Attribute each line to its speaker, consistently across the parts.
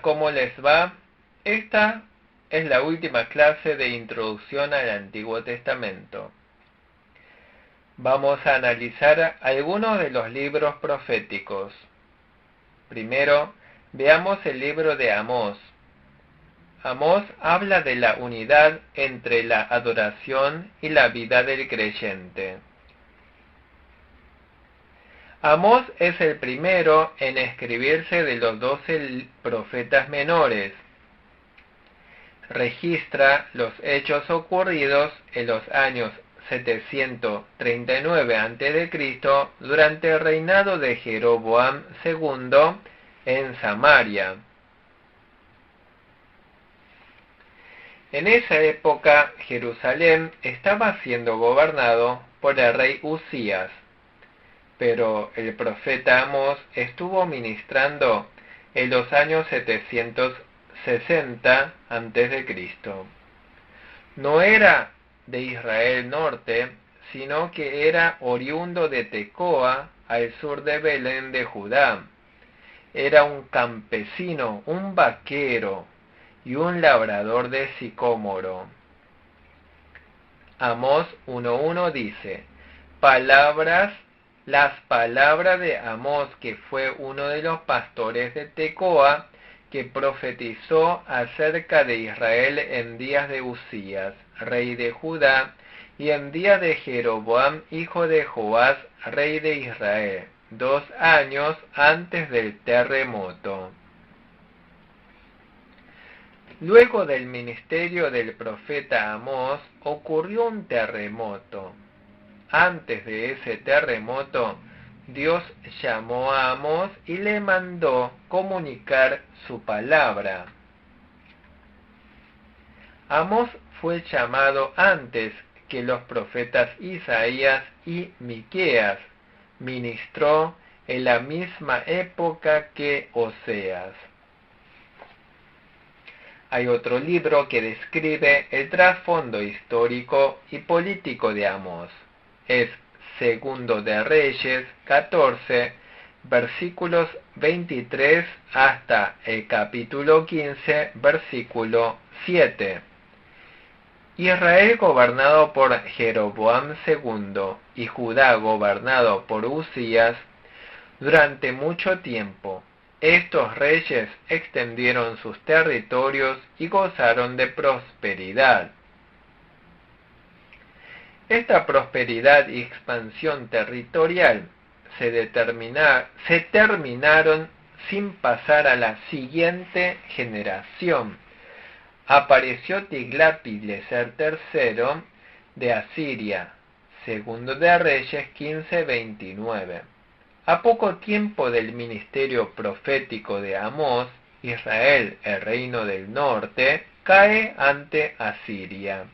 Speaker 1: Hola, ¿cómo les va? Esta es la última clase de introducción al Antiguo Testamento. Vamos a analizar algunos de los libros proféticos. Primero, veamos el libro de Amós. Amós habla de la unidad entre la adoración y la vida del creyente. Amós es el primero en escribirse de los 12 profetas menores. Registra los hechos ocurridos en los años 739 a.C. durante el reinado de Jeroboam II en Samaria. En esa época, Jerusalén estaba siendo gobernado por el rey Usías, pero el profeta Amós estuvo ministrando en los años 760 a.C. No era de Israel norte, sino que era oriundo de Tecoa, al sur de Belén de Judá. Era un campesino, un vaquero y un labrador de sicómoro. Amós 1:1 dice: las palabras de Amós, que fue uno de los pastores de Tecoa, que profetizó acerca de Israel en días de Usías, rey de Judá, y en días de Jeroboam, hijo de Joás, rey de Israel, 2 años antes del terremoto. Luego del ministerio del profeta Amós ocurrió un terremoto. Antes de ese terremoto, Dios llamó a Amós y le mandó comunicar su palabra. Amós fue llamado antes que los profetas Isaías y Miqueas. Ministró en la misma época que Oseas. Hay otro libro que describe el trasfondo histórico y político de Amós. Es Segundo de Reyes 14, versículos 23 hasta el capítulo 15, versículo 7. Israel gobernado por Jeroboam II y Judá gobernado por Usías durante mucho tiempo. Estos reyes extendieron sus territorios y gozaron de prosperidad. Esta prosperidad y expansión territorial se terminaron sin pasar a la siguiente generación. Apareció Tiglat-Pileser III de Asiria, Segundo de Reyes 15:29. A poco tiempo del ministerio profético de Amós, Israel, el reino del norte, cae ante Asiria.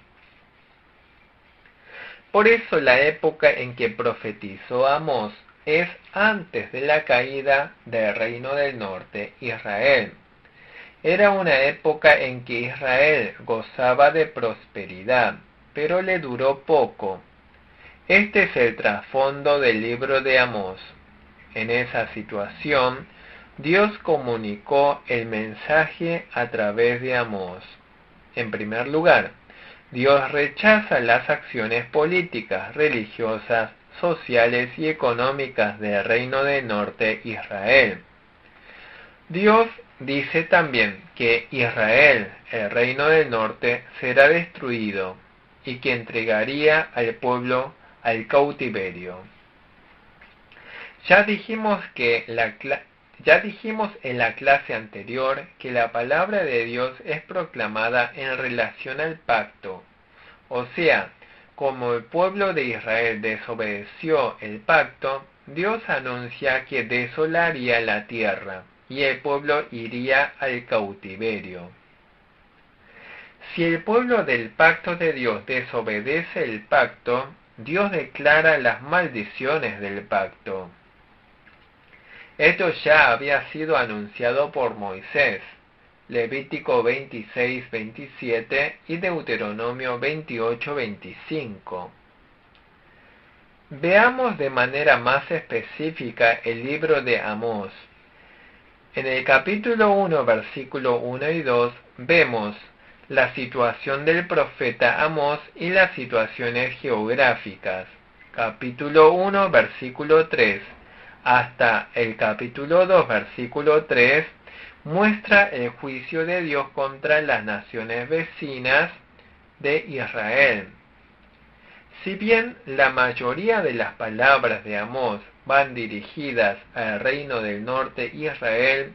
Speaker 1: Por eso la época en que profetizó Amós es antes de la caída del reino del norte, Israel. Era una época en que Israel gozaba de prosperidad, pero le duró poco. Este es el trasfondo del libro de Amós. En esa situación, Dios comunicó el mensaje a través de Amós. En primer lugar, Dios rechaza las acciones políticas, religiosas, sociales y económicas del reino del norte, Israel. Dios dice también que Israel, el reino del norte, será destruido y que entregaría al pueblo al cautiverio. Ya dijimos en la clase anterior que la palabra de Dios es proclamada en relación al pacto. O sea, como el pueblo de Israel desobedeció el pacto, Dios anuncia que desolaría la tierra y el pueblo iría al cautiverio. Si el pueblo del pacto de Dios desobedece el pacto, Dios declara las maldiciones del pacto. Esto ya había sido anunciado por Moisés, Levítico 26:27 y Deuteronomio 28:25. Veamos de manera más específica el libro de Amós. En el capítulo 1, versículo 1 y 2, vemos la situación del profeta Amós y las situaciones geográficas. Capítulo 1, versículo 3, hasta el capítulo 2, versículo 3, muestra el juicio de Dios contra las naciones vecinas de Israel. Si bien la mayoría de las palabras de Amós van dirigidas al reino del norte Israel,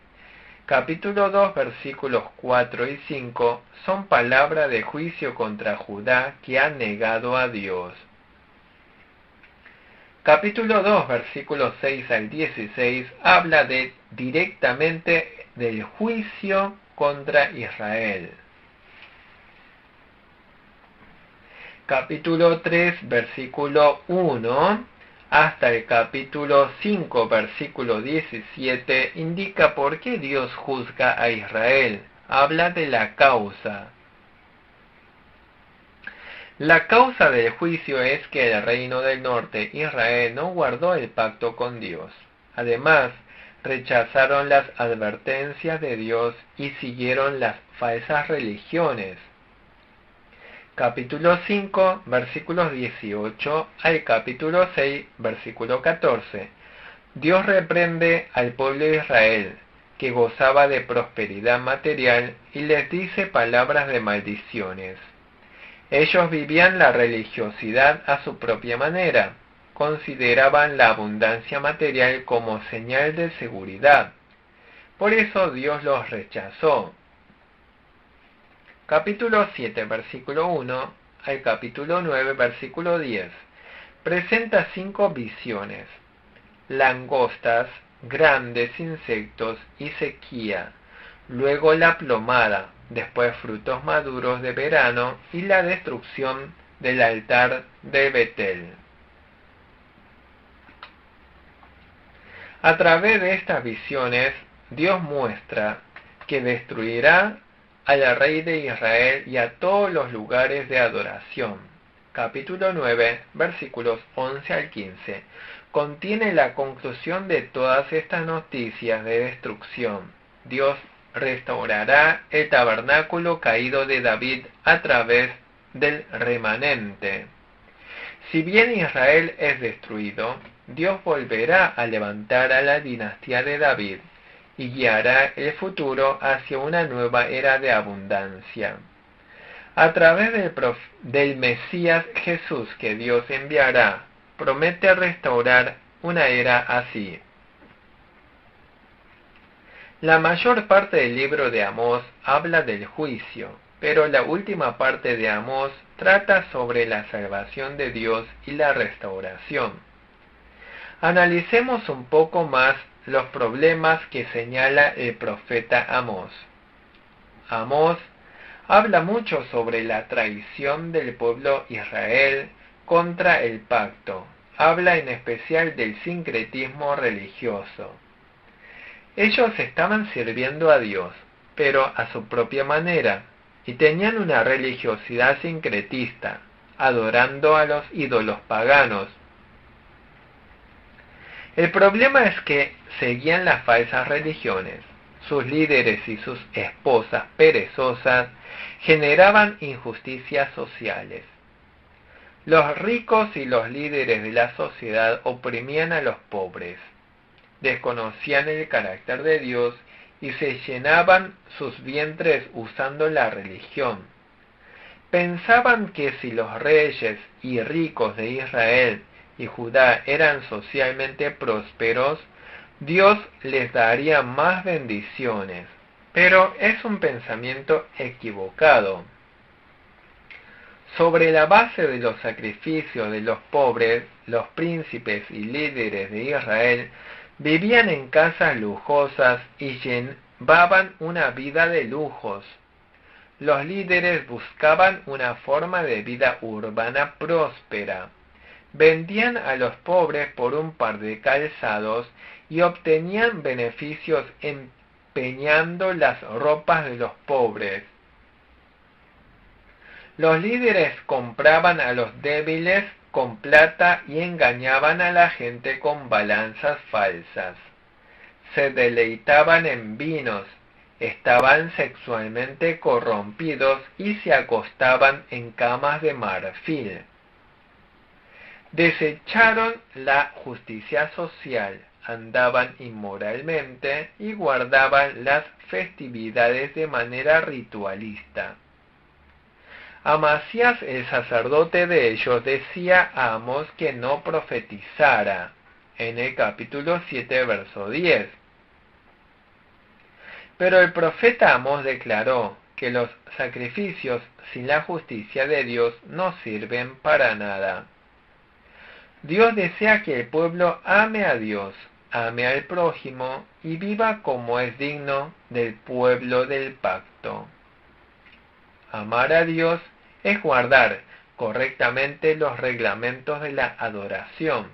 Speaker 1: capítulo 2, versículos 4 y 5 son palabras de juicio contra Judá que ha negado a Dios. Capítulo 2, versículos 6 al 16 habla directamente del juicio contra Israel. Capítulo 3, versículo 1 hasta el capítulo 5, versículo 17 indica por qué Dios juzga a Israel. Habla de la causa. La causa del juicio es que el reino del norte, Israel, no guardó el pacto con Dios. Además, rechazaron las advertencias de Dios y siguieron las falsas religiones. Capítulo 5, versículos 18 al capítulo 6, versículo 14. Dios reprende al pueblo de Israel, que gozaba de prosperidad material, y les dice palabras de maldiciones. Ellos vivían la religiosidad a su propia manera, consideraban la abundancia material como señal de seguridad. Por eso Dios los rechazó. Capítulo 7, versículo 1 al capítulo 9, versículo 10, presenta 5 visiones: langostas, grandes insectos y sequía, luego la plomada, después frutos maduros de verano y la destrucción del altar de Betel. A través de estas visiones, Dios muestra que destruirá al rey de Israel y a todos los lugares de adoración. Capítulo 9, versículos 11 al 15, contiene la conclusión de todas estas noticias de destrucción. Dios restaurará el tabernáculo caído de David a través del remanente. Si bien Israel es destruido, Dios volverá a levantar a la dinastía de David y guiará el futuro hacia una nueva era de abundancia. A través del Mesías Jesús que Dios enviará, promete restaurar una era así. La mayor parte del libro de Amós habla del juicio, pero la última parte de Amós trata sobre la salvación de Dios y la restauración. Analicemos un poco más los problemas que señala el profeta Amós. Amós habla mucho sobre la traición del pueblo Israel contra el pacto. Habla en especial del sincretismo religioso. Ellos estaban sirviendo a Dios, pero a su propia manera, y tenían una religiosidad sincretista, adorando a los ídolos paganos. El problema es que seguían las falsas religiones. Sus líderes y sus esposas perezosas generaban injusticias sociales. Los ricos y los líderes de la sociedad oprimían a los pobres, desconocían el carácter de Dios y se llenaban sus vientres usando la religión. Pensaban que si los reyes y ricos de Israel y Judá eran socialmente prósperos, Dios les daría más bendiciones. Pero es un pensamiento equivocado. Sobre la base de los sacrificios de los pobres, los príncipes y líderes de Israel vivían en casas lujosas y llevaban una vida de lujos. Los líderes buscaban una forma de vida urbana próspera. Vendían a los pobres por un par de calzados y obtenían beneficios empeñando las ropas de los pobres. Los líderes compraban a los débiles con plata y engañaban a la gente con balanzas falsas. se deleitaban en vinos, estaban sexualmente corrompidos y se acostaban en camas de marfil. Desecharon la justicia social, andaban inmoralmente y guardaban las festividades de manera ritualista. Amasías, el sacerdote de ellos, decía a Amós que no profetizara, en el capítulo 7, verso 10. Pero el profeta Amós declaró que los sacrificios sin la justicia de Dios no sirven para nada. Dios desea que el pueblo ame a Dios, ame al prójimo y viva como es digno del pueblo del pacto. Amar a Dios es guardar correctamente los reglamentos de la adoración.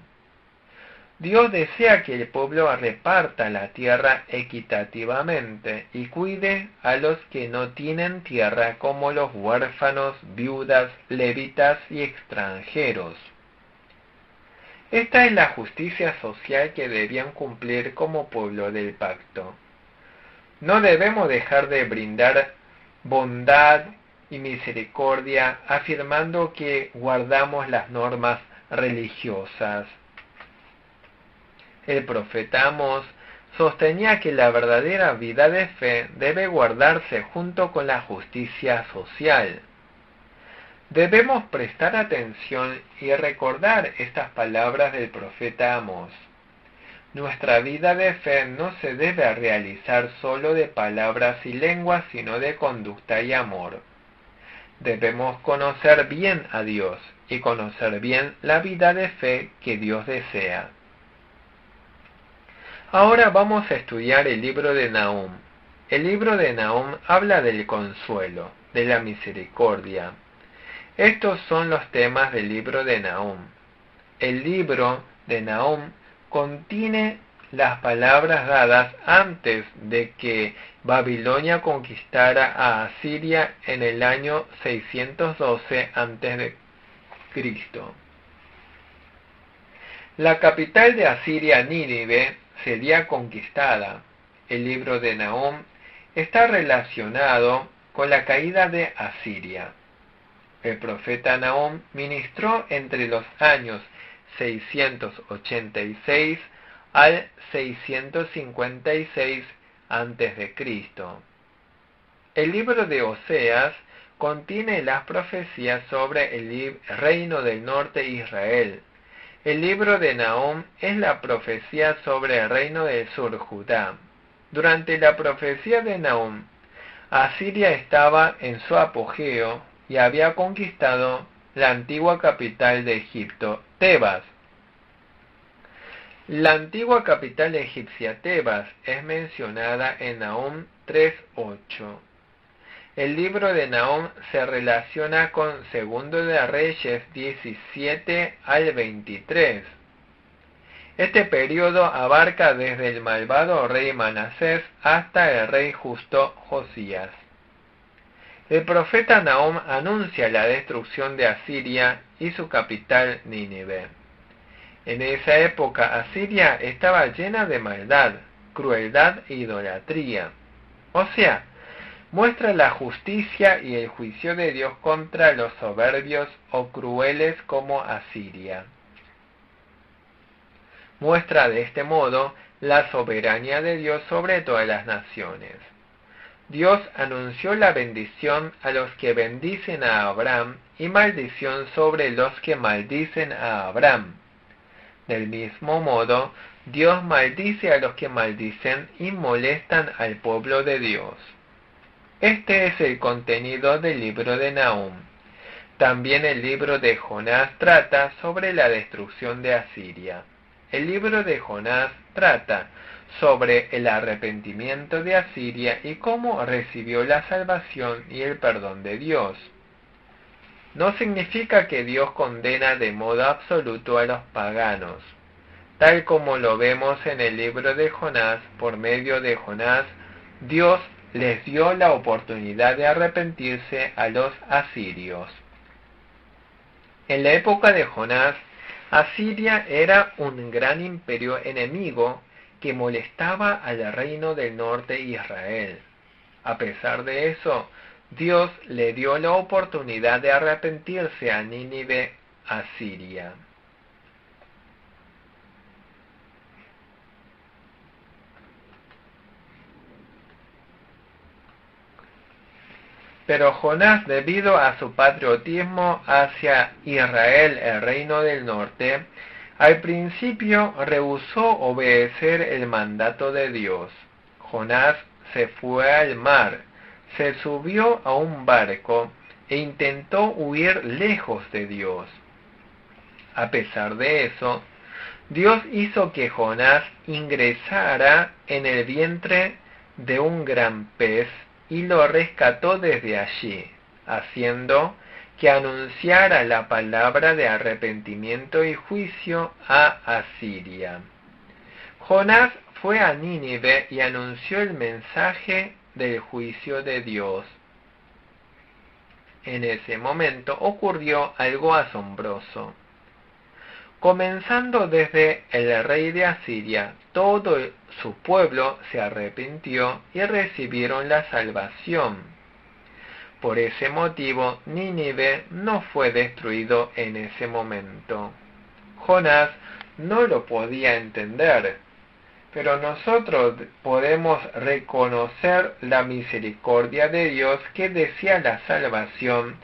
Speaker 1: Dios desea que el pueblo reparta la tierra equitativamente y cuide a los que no tienen tierra, como los huérfanos, viudas, levitas y extranjeros. Esta es la justicia social que debían cumplir como pueblo del pacto. No debemos dejar de brindar bondad y misericordia afirmando que guardamos las normas religiosas. El profeta Amós sostenía que la verdadera vida de fe debe guardarse junto con la justicia social. Debemos prestar atención y recordar estas palabras del profeta Amós. Nuestra vida de fe no se debe realizar solo de palabras y lenguas, sino de conducta y amor. Debemos conocer bien a Dios y conocer bien la vida de fe que Dios desea. Ahora vamos a estudiar el libro de Nahum. El libro de Nahum habla del consuelo, de la misericordia. Estos son los temas del libro de Nahum. El libro de Nahum contiene las palabras dadas antes de que Babilonia conquistara a Asiria en el año 612 a.C. La capital de Asiria, Nínive, sería conquistada. El libro de Nahum está relacionado con la caída de Asiria. El profeta Nahum ministró entre los años 686 al 656 a.C. El libro de Oseas contiene las profecías sobre el reino del norte de Israel. El libro de Nahum es la profecía sobre el reino del sur, Judá. Durante la profecía de Nahum, Asiria estaba en su apogeo y había conquistado la antigua capital de Egipto, Tebas. La antigua capital egipcia, Tebas, es mencionada en Nahum 3:8. El libro de Nahum se relaciona con Segundo de Reyes 17 al 23. Este periodo abarca desde el malvado rey Manasés hasta el rey justo Josías. El profeta Nahum anuncia la destrucción de Asiria y su capital Nínive. En esa época Asiria estaba llena de maldad, crueldad e idolatría. O sea, muestra la justicia y el juicio de Dios contra los soberbios o crueles como Asiria. Muestra de este modo la soberanía de Dios sobre todas las naciones. Dios anunció la bendición a los que bendicen a Abraham y maldición sobre los que maldicen a Abraham. Del mismo modo, Dios maldice a los que maldicen y molestan al pueblo de Dios. Este es el contenido del libro de Nahum. También el libro de Jonás trata sobre la destrucción de Asiria. El libro de Jonás trata sobre el arrepentimiento de Asiria y cómo recibió la salvación y el perdón de Dios. No significa que Dios condena de modo absoluto a los paganos. Tal como lo vemos en el libro de Jonás, por medio de Jonás, Dios les dio la oportunidad de arrepentirse a los asirios. En la época de Jonás, Asiria era un gran imperio enemigo que molestaba al reino del norte Israel. A pesar de eso, Dios le dio la oportunidad de arrepentirse a Nínive, Asiria. Pero Jonás, debido a su patriotismo hacia Israel, el reino del norte, al principio rehusó obedecer el mandato de Dios. Jonás se fue al mar, se subió a un barco e intentó huir lejos de Dios. A pesar de eso, Dios hizo que Jonás ingresara en el vientre de un gran pez y lo rescató desde allí, haciendo que anunciara la palabra de arrepentimiento y juicio a Asiria. Jonás fue a Nínive y anunció el mensaje del juicio de Dios. En ese momento ocurrió algo asombroso. Comenzando desde el rey de Asiria, todo su pueblo se arrepintió y recibieron la salvación. Por ese motivo, Nínive no fue destruido en ese momento. Jonás no lo podía entender, pero nosotros podemos reconocer la misericordia de Dios que desea la salvación,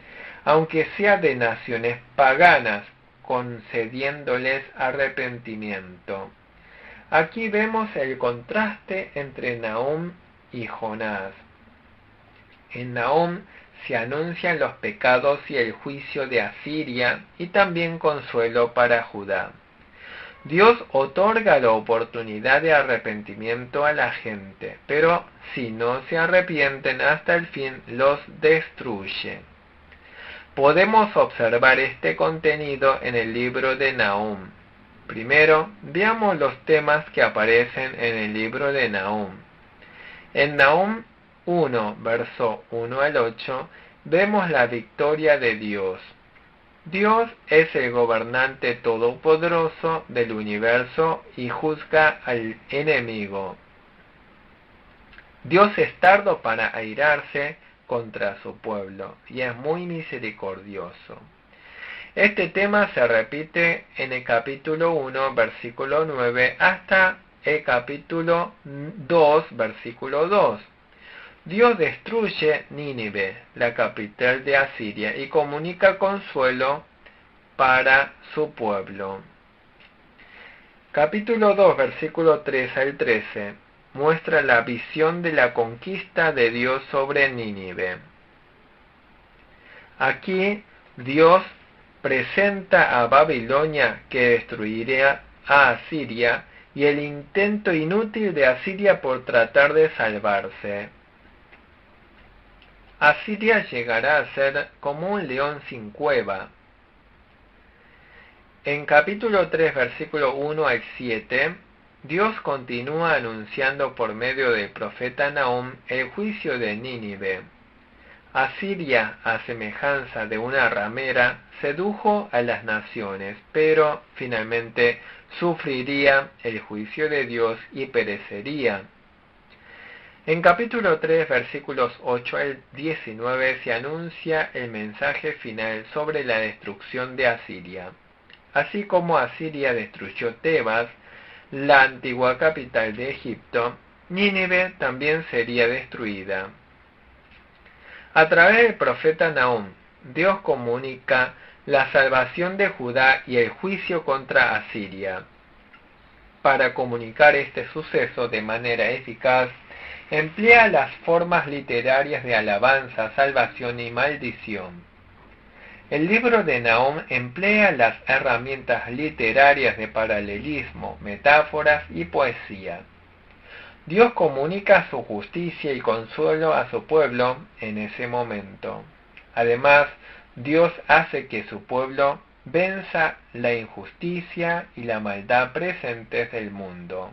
Speaker 1: aunque sea de naciones paganas, concediéndoles arrepentimiento. Aquí vemos el contraste entre Nahum y Jonás. En Nahum se anuncian los pecados y el juicio de Asiria y también consuelo para Judá. Dios otorga la oportunidad de arrepentimiento a la gente, pero si no se arrepienten hasta el fin, los destruye. Podemos observar este contenido en el libro de Nahum. Primero, veamos los temas que aparecen en el libro de Nahum. En Nahum 1, verso 1 al 8, vemos la victoria de Dios. Dios es el gobernante todopoderoso del universo y juzga al enemigo. Dios es tardo para airarse contra su pueblo y es muy misericordioso. Este tema se repite en el capítulo 1, versículo 9, hasta el capítulo 2, versículo 2. Dios destruye Nínive, la capital de Asiria, y comunica consuelo para su pueblo. Capítulo 2, versículo 3 al 13, muestra la visión de la conquista de Dios sobre Nínive. Aquí Dios presenta a Babilonia, que destruiría a Asiria, y el intento inútil de Asiria por tratar de salvarse. Asiria llegará a ser como un león sin cueva. En capítulo 3, versículo 1 al 7, Dios continúa anunciando por medio del profeta Nahum el juicio de Nínive. Asiria, a semejanza de una ramera, sedujo a las naciones, pero finalmente sufriría el juicio de Dios y perecería. En capítulo 3, versículos 8 al 19, se anuncia el mensaje final sobre la destrucción de Asiria. Así como Asiria destruyó Tebas, la antigua capital de Egipto, Nínive también sería destruida. A través del profeta Nahum, Dios comunica la salvación de Judá y el juicio contra Asiria. Para comunicar este suceso de manera eficaz, emplea las formas literarias de alabanza, salvación y maldición. El libro de Nahum emplea las herramientas literarias de paralelismo, metáforas y poesía. Dios comunica su justicia y consuelo a su pueblo en ese momento. Además, Dios hace que su pueblo venza la injusticia y la maldad presentes del mundo.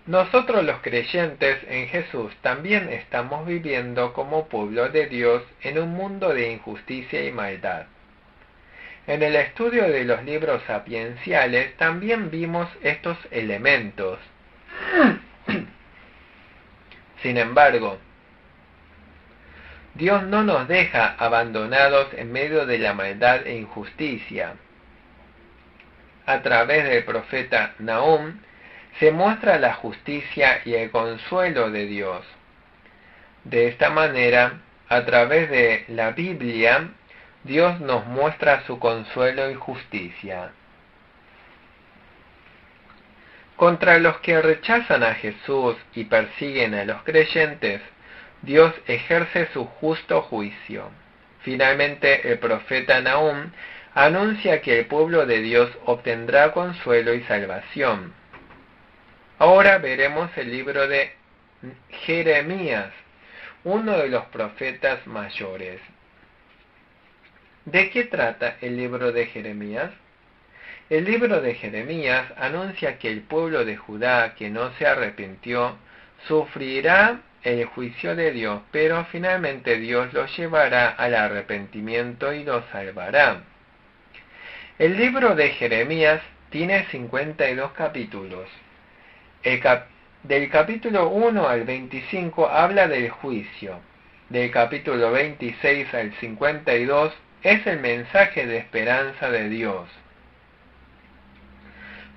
Speaker 1: Nosotros los creyentes en Jesús también estamos viviendo como pueblo de Dios en un mundo de injusticia y maldad. En el estudio de los libros sapienciales también vimos estos elementos. Sin embargo, Dios no nos deja abandonados en medio de la maldad e injusticia. A través del profeta Nahum se muestra la justicia y el consuelo de Dios. De esta manera, a través de la Biblia, Dios nos muestra su consuelo y justicia. Contra los que rechazan a Jesús y persiguen a los creyentes, Dios ejerce su justo juicio. Finalmente, el profeta Nahum anuncia que el pueblo de Dios obtendrá consuelo y salvación. Ahora veremos el libro de Jeremías, uno de los profetas mayores. ¿De qué trata el libro de Jeremías? El libro de Jeremías anuncia que el pueblo de Judá que no se arrepintió sufrirá el juicio de Dios, pero finalmente Dios los llevará al arrepentimiento y los salvará. El libro de Jeremías tiene 52 capítulos. Del capítulo 1 al 25 habla del juicio. Del capítulo 26 al 52 es el mensaje de esperanza de Dios.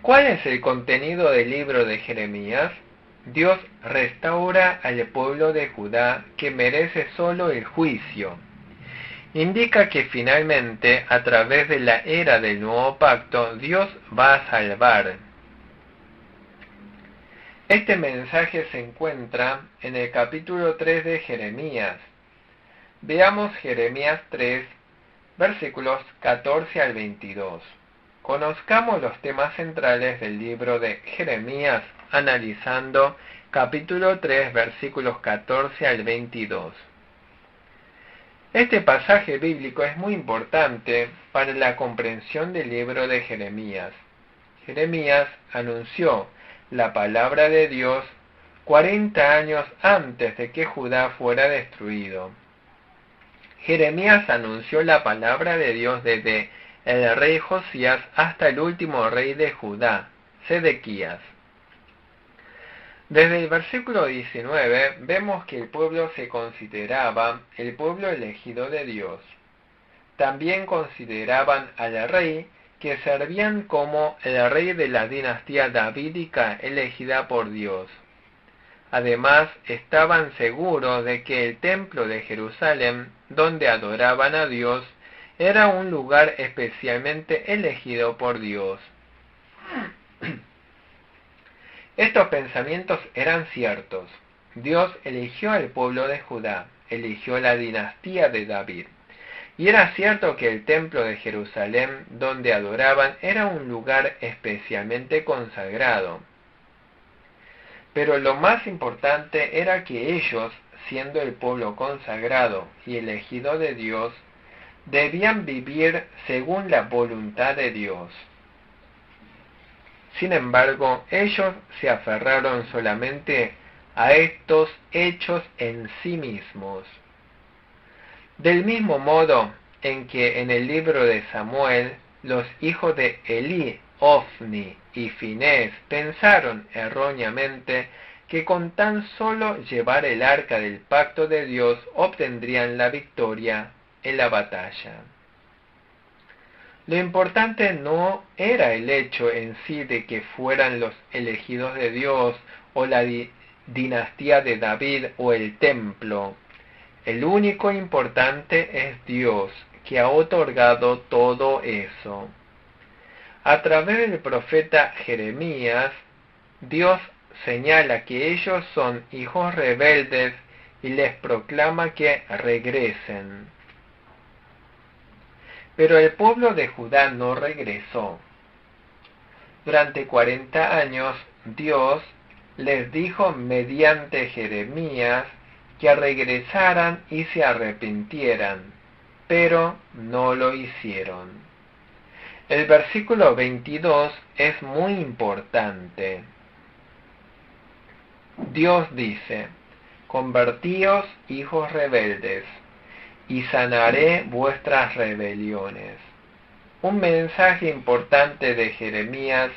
Speaker 1: ¿Cuál es el contenido del libro de Jeremías? Dios restaura al pueblo de Judá que merece solo el juicio. Indica que finalmente, a través de la era del nuevo pacto, Dios va a salvar. Este mensaje se encuentra en el capítulo 3 de Jeremías. Veamos Jeremías 3, versículos 14 al 22. Conozcamos los temas centrales del libro de Jeremías analizando capítulo 3, versículos 14 al 22. Este pasaje bíblico es muy importante para la comprensión del libro de Jeremías. Jeremías anunció la palabra de Dios 40 años antes de que Judá fuera destruido. Jeremías anunció la palabra de Dios desde el rey Josías hasta el último rey de Judá, Sedequías. Desde el versículo 19 vemos que el pueblo se consideraba el pueblo elegido de Dios. También consideraban al rey que servían como el rey de la dinastía davídica elegida por Dios. Además, estaban seguros de que el templo de Jerusalén, donde adoraban a Dios, era un lugar especialmente elegido por Dios. Estos pensamientos eran ciertos. Dios eligió al pueblo de Judá, eligió la dinastía de David. Y era cierto que el templo de Jerusalén, donde adoraban, era un lugar especialmente consagrado. Pero lo más importante era que ellos, siendo el pueblo consagrado y elegido de Dios, debían vivir según la voluntad de Dios. Sin embargo, ellos se aferraron solamente a estos hechos en sí mismos. Del mismo modo en que en el libro de Samuel, los hijos de Elí, Ofni y Finés pensaron erróneamente que con tan solo llevar el arca del pacto de Dios obtendrían la victoria en la batalla. Lo importante no era el hecho en sí de que fueran los elegidos de Dios o la dinastía de David o el templo. El único importante es Dios, que ha otorgado todo eso. A través del profeta Jeremías, Dios señala que ellos son hijos rebeldes y les proclama que regresen. Pero el pueblo de Judá no regresó. Durante 40 años, Dios les dijo mediante Jeremías que regresaran y se arrepintieran, pero no lo hicieron. El versículo 22 es muy importante. Dios dice: convertíos, hijos rebeldes, y sanaré vuestras rebeliones. Un mensaje importante de Jeremías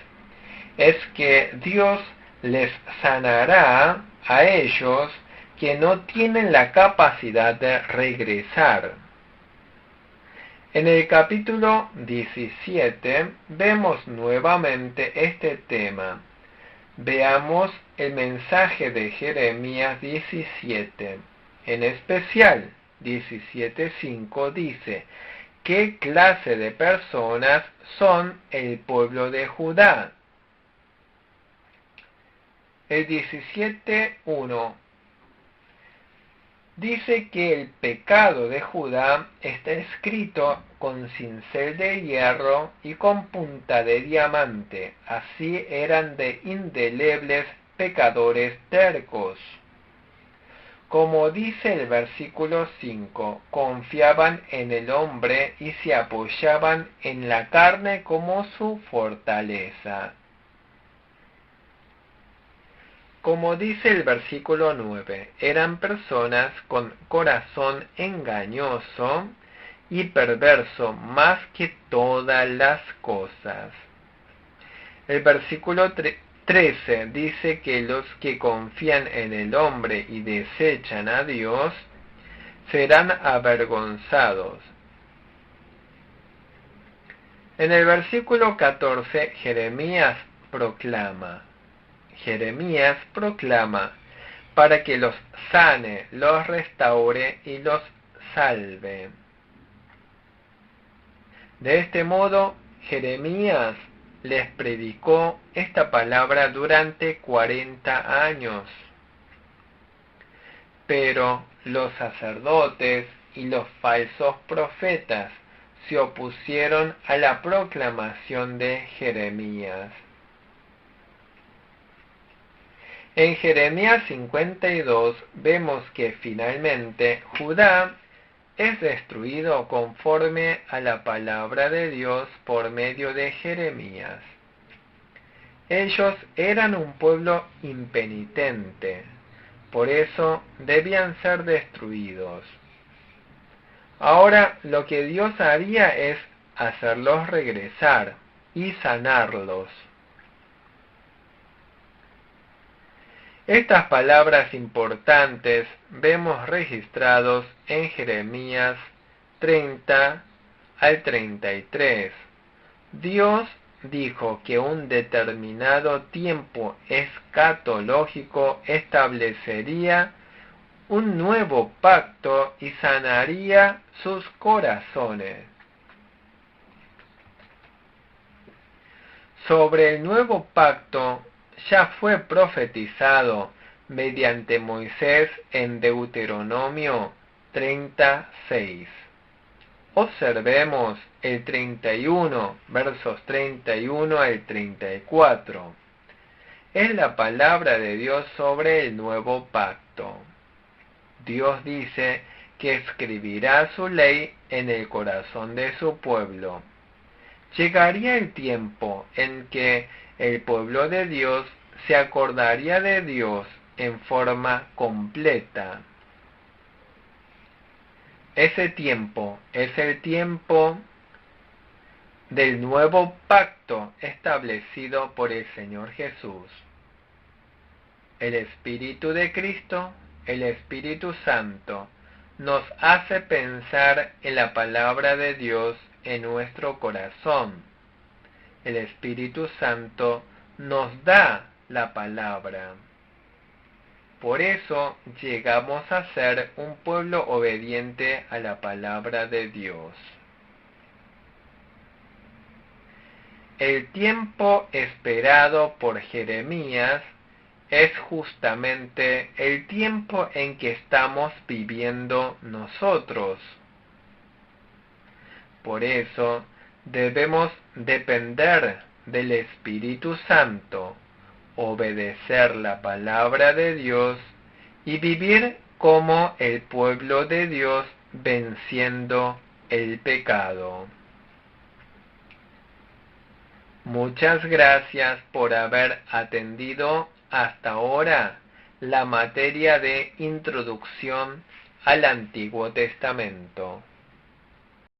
Speaker 1: es que Dios les sanará a ellos que no tienen la capacidad de regresar. En el capítulo 17 vemos nuevamente este tema. Veamos el mensaje de Jeremías 17. En especial, 17:5 dice: ¿qué clase de personas son el pueblo de Judá? El 17:1 dice que el pecado de Judá está escrito con cincel de hierro y con punta de diamante. Así eran de indelebles pecadores tercos. Como dice el versículo 5, confiaban en el hombre y se apoyaban en la carne como su fortaleza. Como dice el versículo 9, eran personas con corazón engañoso y perverso más que todas las cosas. El versículo 13 dice que los que confían en el hombre y desechan a Dios serán avergonzados. En el versículo 14, Jeremías proclama para que los sane, los restaure y los salve. De este modo, Jeremías les predicó esta palabra durante 40 años. Pero los sacerdotes y los falsos profetas se opusieron a la proclamación de Jeremías. En Jeremías 52 vemos que finalmente Judá es destruido conforme a la palabra de Dios por medio de Jeremías. Ellos eran un pueblo impenitente, por eso debían ser destruidos. Ahora lo que Dios haría es hacerlos regresar y sanarlos. Estas palabras importantes vemos registrados en Jeremías 30 al 33. Dios dijo que un determinado tiempo escatológico establecería un nuevo pacto y sanaría sus corazones. Sobre el nuevo pacto ya fue profetizado mediante Moisés en Deuteronomio 36. Observemos el 31, versos 31 al 34. Es la palabra de Dios sobre el nuevo pacto. Dios dice que escribirá su ley en el corazón de su pueblo. Llegaría el tiempo en que el pueblo de Dios se acordaría de Dios en forma completa. Ese tiempo es el tiempo del nuevo pacto establecido por el Señor Jesús. El Espíritu de Cristo, el Espíritu Santo, nos hace pensar en la palabra de Dios en nuestro corazón. El Espíritu Santo nos da la palabra. Por eso llegamos a ser un pueblo obediente a la palabra de Dios. El tiempo esperado por Jeremías es justamente el tiempo en que estamos viviendo nosotros. Por eso debemos depender del Espíritu Santo, obedecer la palabra de Dios y vivir como el pueblo de Dios venciendo el pecado. Muchas gracias por haber atendido hasta ahora la materia de Introducción al Antiguo Testamento.